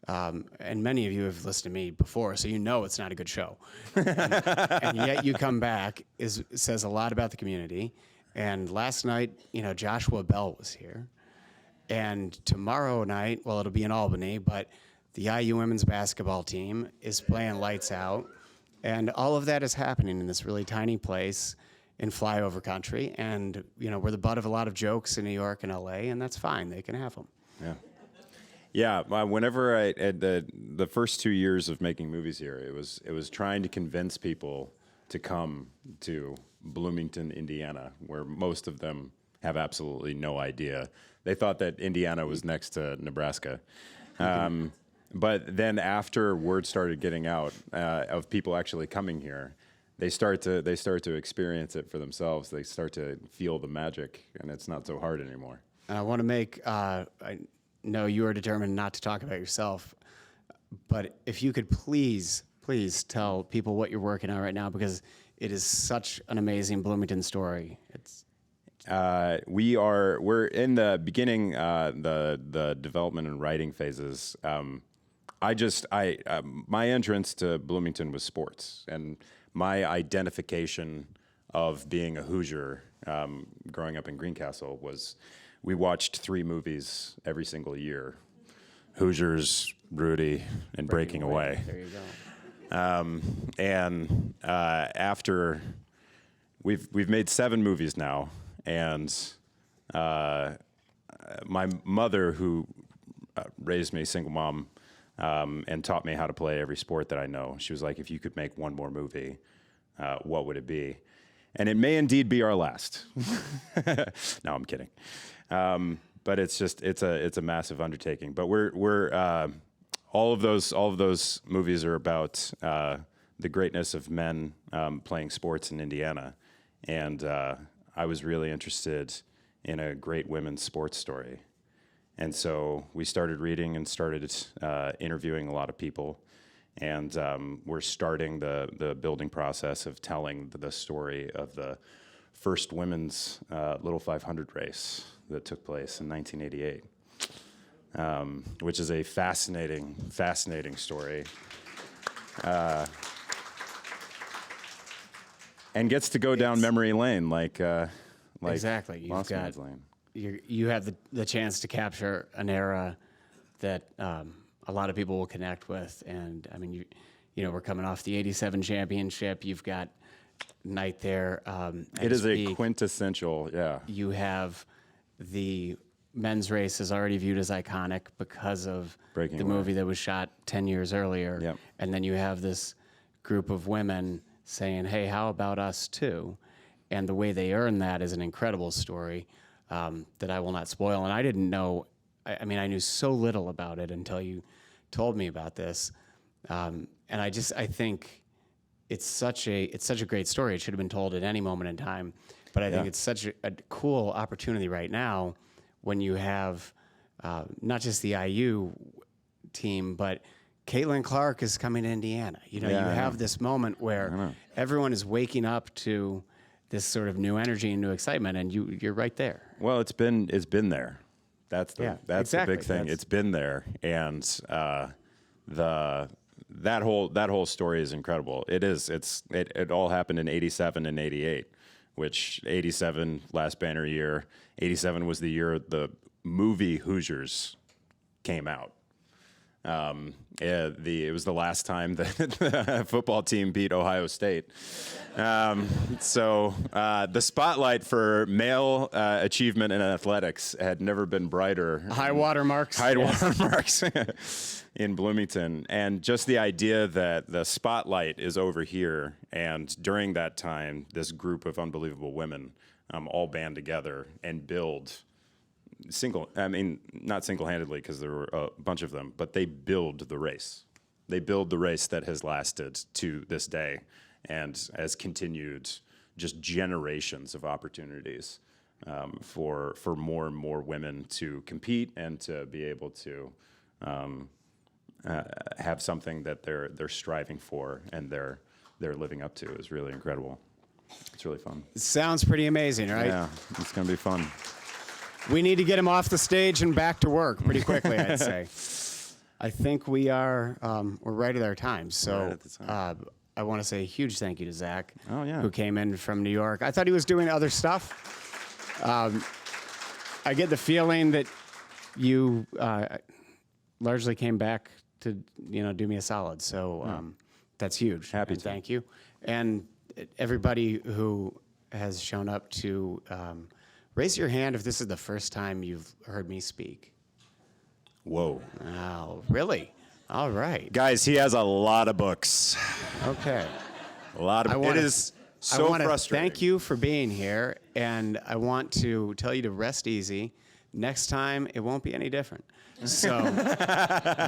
B: and many of you have listened to me before, so you know it's not a good show. And yet you come back says a lot about the community. And last night, Joshua Bell was here. And tomorrow night, well, it'll be in Albany, but the IU women's basketball team is playing lights out. And all of that is happening in this really tiny place in flyover country. And, we're the butt of a lot of jokes in New York and LA, and that's fine. They can have them.
C: Yeah. Yeah, whenever the first 2 years of making movies here, it was trying to convince people to come to Bloomington, Indiana, where most of them have absolutely no idea. They thought that Indiana was next to Nebraska. But then after word started getting out of people actually coming here, they start to experience it for themselves. They start to feel the magic, and it's not so hard anymore.
B: And I want to make, I know you are determined not to talk about yourself, but if you could please tell people what you're working on right now, because it is such an amazing Bloomington story.
C: We're in the beginning, the development and writing phases. My entrance to Bloomington was sports, and my identification of being a Hoosier, growing up in Greencastle, was we watched 3 movies every single year: Hoosiers, Rudy, and Breaking Away.
B: There you go.
C: And after we've made 7 movies now, and my mother, who raised me, single mom, and taught me how to play every sport that I know, she was like, if you could make one more movie, what would it be? And it may indeed be our last. No, I'm kidding. But it's a massive undertaking. But we're all of those movies are about the greatness of men playing sports in Indiana, and I was really interested in a great women's sports story. And so we started reading and started interviewing a lot of people. And we're starting the building process of telling the story of the first women's Little 500 race that took place in 1988, which is a fascinating story. And gets to go down memory lane like
B: Exactly. You've
C: Lost
B: got
C: Man's Lane.
B: you have the chance to capture an era that a lot of people will connect with. And I mean, you know, we're coming off the '87 championship. You've got Knight there.
C: It is a quintessential, yeah.
B: You have the men's race is already viewed as iconic because of
C: Breaking
B: the
C: Away.
B: movie that was shot 10 years earlier.
C: Yep.
B: And then you have this group of women saying, hey, how about us too? And the way they earn that is an incredible story that I will not spoil. And I didn't know, I mean, I knew so little about it until you told me about this. And I think it's such a great story. It should have been told at any moment in time. But I think it's such a cool opportunity right now when you have not just the IU team, but Caitlin Clark is coming to Indiana. You know, you have this moment where everyone is waking up to this sort of new energy and new excitement, and you're right there.
C: Well, it's been there. That's the
B: exactly.
C: big thing. It's been there, and that whole story is incredible. It all happened in '87 and '88, which '87 last banner year. '87 was the year the movie Hoosiers came out. It was the last time that the football team beat Ohio State. So the spotlight for male achievement in athletics had never been brighter.
B: High water marks
C: in Bloomington. And just the idea that the spotlight is over here, and during that time, this group of unbelievable women all band together and build not single-handedly because there were a bunch of them, but they build the race. They build the race that has lasted to this day and has continued just generations of opportunities for more and more women to compete and to be able to have something that they're striving for and they're living up to is really incredible. It's really fun.
B: It sounds pretty amazing, right?
C: Yeah, it's going to be fun.
B: We need to get him off the stage and back to work pretty quickly, I'd say. I think we're right at our time. So
C: Right at the time.
B: I want to say a huge thank you to Zach,
C: Oh, yeah.
B: who came in from New York. I thought he was doing other stuff. I get the feeling that you largely came back to do me a solid. So that's huge.
C: Happy
B: and
C: to.
B: Thank you. And everybody who has shown up to raise your hand if this is the first time you've heard me speak.
C: Whoa.
B: Oh, really? All right.
C: Guys, he has a lot of books.
B: Okay.
C: A lot of it is so
B: I want to
C: frustrating.
B: thank you for being here, and I want to tell you to rest easy. Next time, it won't be any different. So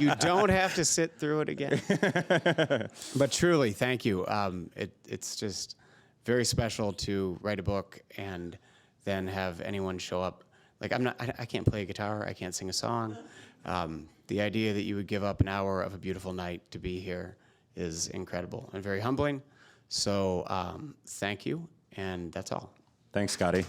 B: you don't have to sit through it again. But truly, thank you. It's just very special to write a book and then have anyone show up. Like I can't play a guitar. I can't sing a song. The idea that you would give up an hour of a beautiful night to be here is incredible and very humbling. So thank you, and that's all.
C: Thanks, Scotty.